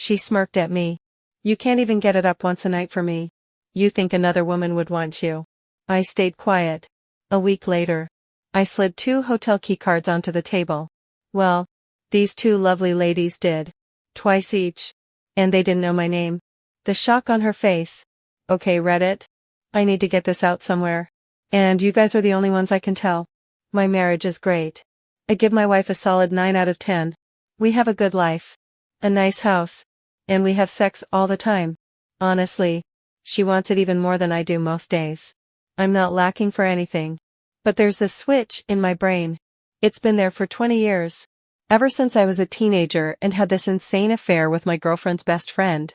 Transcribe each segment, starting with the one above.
She smirked at me. You can't even get it up once a night for me. You think another woman would want you. I stayed quiet. A week later, I slid 2 hotel keycards onto the table. Well, these 2 lovely ladies did. Twice each. And they didn't know my name. The shock on her face. Okay, Reddit. I need to get this out somewhere. And you guys are the only ones I can tell. My marriage is great. I give my wife a solid 9 out of 10. We have a good life. A nice house. And we have sex all the time. Honestly, she wants it even more than I do most days. I'm not lacking for anything. But there's this switch in my brain. It's been there for 20 years. Ever since I was a teenager and had this insane affair with my girlfriend's best friend.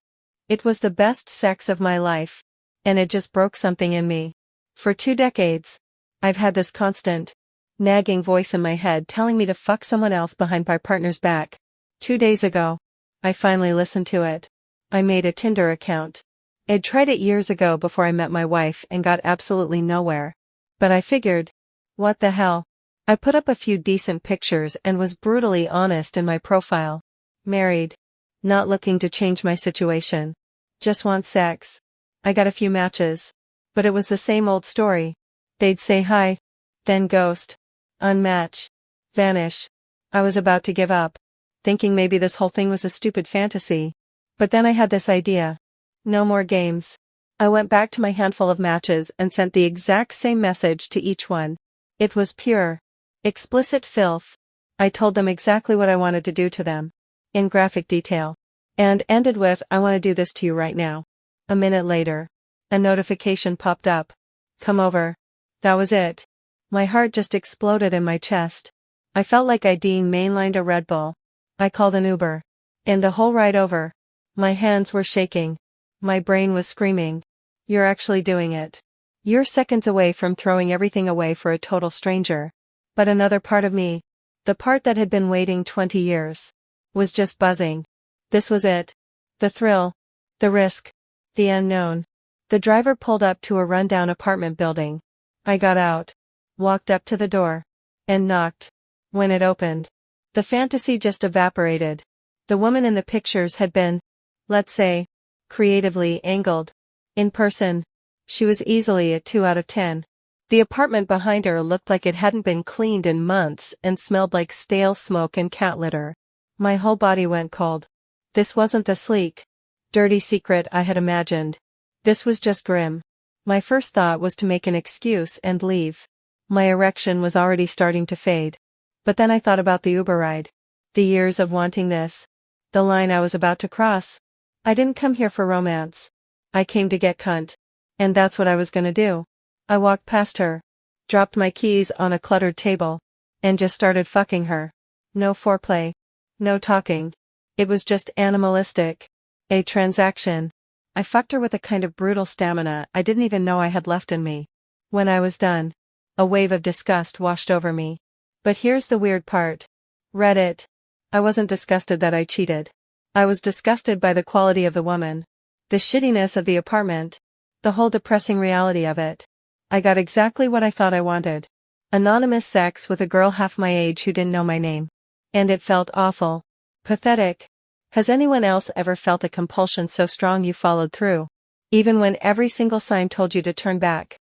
It was the best sex of my life. And it just broke something in me. For 2 decades, I've had this constant, nagging voice in my head telling me to fuck someone else behind my partner's back. 2 days ago, I finally listened to it. I made a Tinder account. I'd tried it years ago before I met my wife and got absolutely nowhere. But I figured, what the hell? I put up a few decent pictures and was brutally honest in my profile. Married. Not looking to change my situation. Just want sex. I got a few matches. But it was the same old story. They'd say hi. Then ghost. Unmatch. Vanish. I was about to give up. Thinking maybe this whole thing was a stupid fantasy. But then I had this idea. No more games. I went back to my handful of matches and sent the exact same message to each one. It was pure, explicit filth. I told them exactly what I wanted to do to them. In graphic detail. And ended with, I want to do this to you right now. A minute later, a notification popped up. Come over. That was it. My heart just exploded in my chest. I felt like I'd mainlined a Red Bull. I called an Uber. And the whole ride over, my hands were shaking. My brain was screaming. You're actually doing it. You're seconds away from throwing everything away for a total stranger. But another part of me, the part that had been waiting 20 years, was just buzzing. This was it. The thrill. The risk. The unknown. The driver pulled up to a rundown apartment building. I got out. Walked up to the door. And knocked. When it opened, the fantasy just evaporated. The woman in the pictures had been, let's say, creatively angled. In person, she was easily a 2 out of 10. The apartment behind her looked like it hadn't been cleaned in months and smelled like stale smoke and cat litter. My whole body went cold. This wasn't the sleek, dirty secret I had imagined. This was just grim. My first thought was to make an excuse and leave. My erection was already starting to fade. But then I thought about the Uber ride. The years of wanting this. The line I was about to cross. I didn't come here for romance. I came to get cunt. And that's what I was gonna do. I walked past her. Dropped my keys on a cluttered table. And just started fucking her. No foreplay. No talking. It was just animalistic. A transaction. I fucked her with a kind of brutal stamina I didn't even know I had left in me. When I was done, a wave of disgust washed over me. But here's the weird part. Reddit. I wasn't disgusted that I cheated. I was disgusted by the quality of the woman. The shittiness of the apartment. The whole depressing reality of it. I got exactly what I thought I wanted. Anonymous sex with a girl half my age who didn't know my name. And it felt awful. Pathetic. Has anyone else ever felt a compulsion so strong you followed through? Even when every single sign told you to turn back.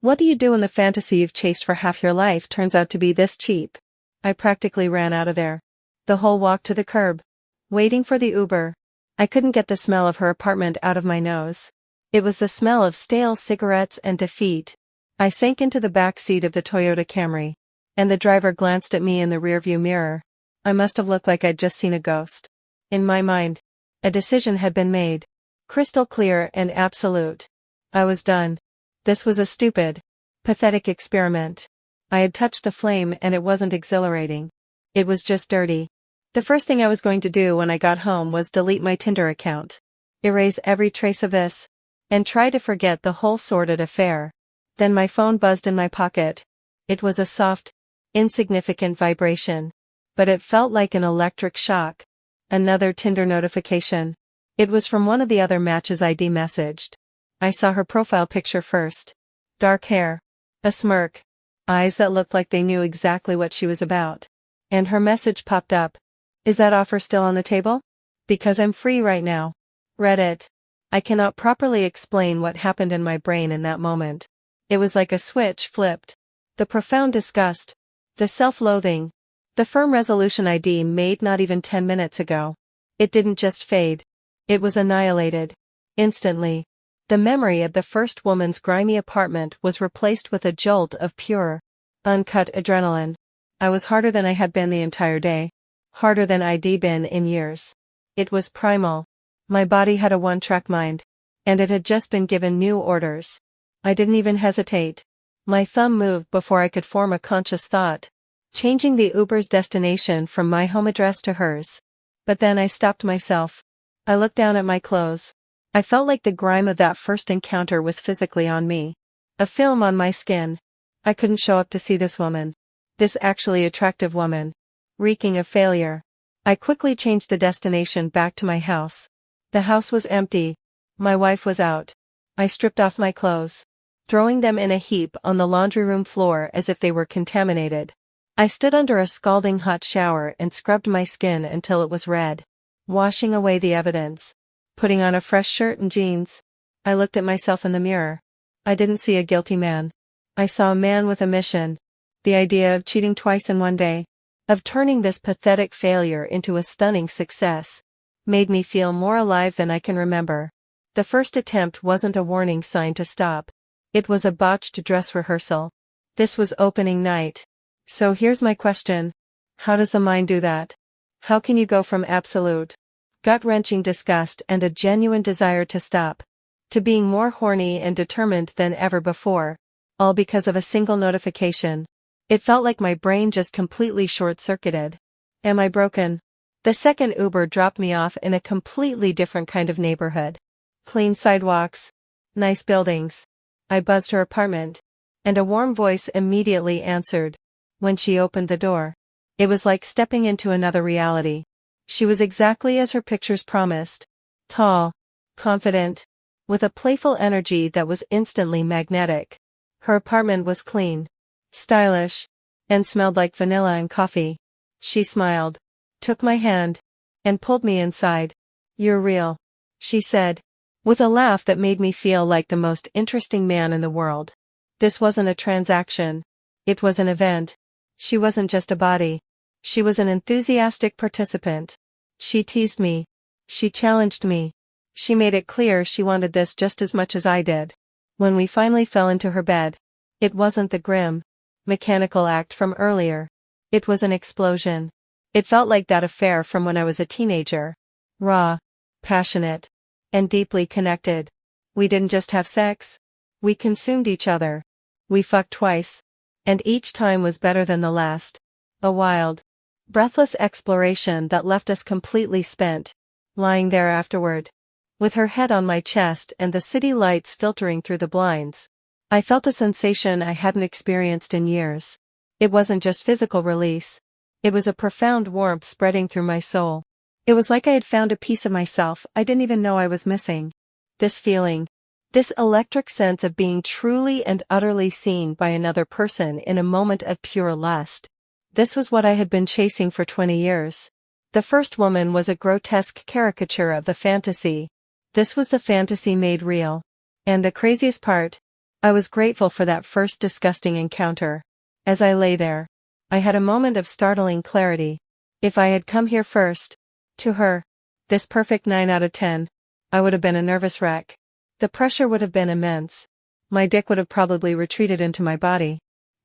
What do you do when the fantasy you've chased for half your life turns out to be this cheap? I practically ran out of there. The whole walk to the curb. Waiting for the Uber. I couldn't get the smell of her apartment out of my nose. It was the smell of stale cigarettes and defeat. I sank into the back seat of the Toyota Camry. And the driver glanced at me in the rearview mirror. I must have looked like I'd just seen a ghost. In my mind, a decision had been made. Crystal clear and absolute. I was done. This was a stupid, pathetic experiment. I had touched the flame and it wasn't exhilarating. It was just dirty. The first thing I was going to do when I got home was delete my Tinder account. Erase every trace of this. And try to forget the whole sordid affair. Then my phone buzzed in my pocket. It was a soft, insignificant vibration. But it felt like an electric shock. Another Tinder notification. It was from one of the other matches I'd messaged. I saw her profile picture first. Dark hair. A smirk. Eyes that looked like they knew exactly what she was about. And her message popped up. Is that offer still on the table? Because I'm free right now. Reddit. I cannot properly explain what happened in my brain in that moment. It was like a switch flipped. The profound disgust. The self-loathing. The firm resolution I'd made not even 10 minutes ago. It didn't just fade. It was annihilated. Instantly. The memory of the first woman's grimy apartment was replaced with a jolt of pure, uncut adrenaline. I was harder than I had been the entire day. Harder than I'd been in years. It was primal. My body had a one-track mind. And it had just been given new orders. I didn't even hesitate. My thumb moved before I could form a conscious thought, changing the Uber's destination from my home address to hers. But then I stopped myself. I looked down at my clothes. I felt like the grime of that first encounter was physically on me. A film on my skin. I couldn't show up to see this woman. This actually attractive woman. Reeking of failure. I quickly changed the destination back to my house. The house was empty. My wife was out. I stripped off my clothes, throwing them in a heap on the laundry room floor as if they were contaminated. I stood under a scalding hot shower and scrubbed my skin until it was red, washing away the evidence. Putting on a fresh shirt and jeans, I looked at myself in the mirror. I didn't see a guilty man. I saw a man with a mission. The idea of cheating twice in one day, of turning this pathetic failure into a stunning success, made me feel more alive than I can remember. The first attempt wasn't a warning sign to stop. It was a botched dress rehearsal. This was opening night. So here's my question. How does the mind do that? How can you go from absolute, gut-wrenching disgust and a genuine desire to stop, to being more horny and determined than ever before, all because of a single notification? It felt like my brain just completely short-circuited. Am I broken? The second Uber dropped me off in a completely different kind of neighborhood. Clean sidewalks. Nice buildings. I buzzed her apartment. And a warm voice immediately answered. When she opened the door. It was like stepping into another reality. She was exactly as her pictures promised. Tall. Confident. With a playful energy that was instantly magnetic. Her apartment was clean. Stylish. And smelled like vanilla and coffee. She smiled. Took my hand. And pulled me inside. You're real. She said. With a laugh that made me feel like the most interesting man in the world. This wasn't a transaction. It was an event. She wasn't just a body. She was an enthusiastic participant. She teased me. She challenged me. She made it clear she wanted this just as much as I did. When we finally fell into her bed, it wasn't the grim, mechanical act from earlier. It was an explosion. It felt like that affair from when I was a teenager. Raw, passionate, and deeply connected. We didn't just have sex. We consumed each other. We fucked twice. And each time was better than the last. A wild, breathless exploration that left us completely spent, lying there afterward. With her head on my chest and the city lights filtering through the blinds, I felt a sensation I hadn't experienced in years. It wasn't just physical release. It was a profound warmth spreading through my soul. It was like I had found a piece of myself I didn't even know I was missing. This feeling. This electric sense of being truly and utterly seen by another person in a moment of pure lust. This was what I had been chasing for 20 years. The first woman was a grotesque caricature of the fantasy. This was the fantasy made real. And the craziest part, I was grateful for that first disgusting encounter. As I lay there, I had a moment of startling clarity. If I had come here first, to her, this perfect 9 out of 10, I would have been a nervous wreck. The pressure would have been immense. My dick would have probably retreated into my body.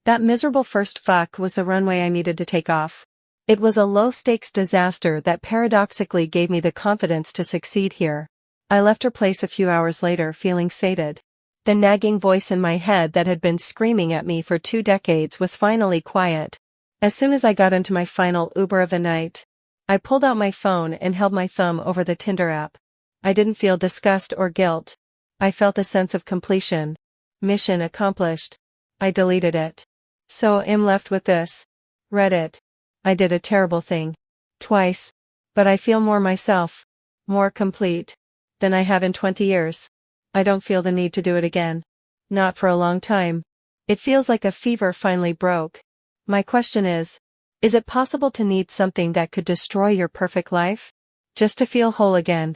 That miserable first fuck was the runway I needed to take off. It was a low-stakes disaster that paradoxically gave me the confidence to succeed here. I left her place a few hours later feeling sated. The nagging voice in my head that had been screaming at me for 2 decades was finally quiet. As soon as I got into my final Uber of the night, I pulled out my phone and held my thumb over the Tinder app. I didn't feel disgust or guilt. I felt a sense of completion. Mission accomplished. I deleted it. So I'm left with this. Reddit. I did a terrible thing. Twice. But I feel more myself. More complete. Than I have in 20 years. I don't feel the need to do it again. Not for a long time. It feels like a fever finally broke. My question is it possible to need something that could destroy your perfect life? Just to feel whole again.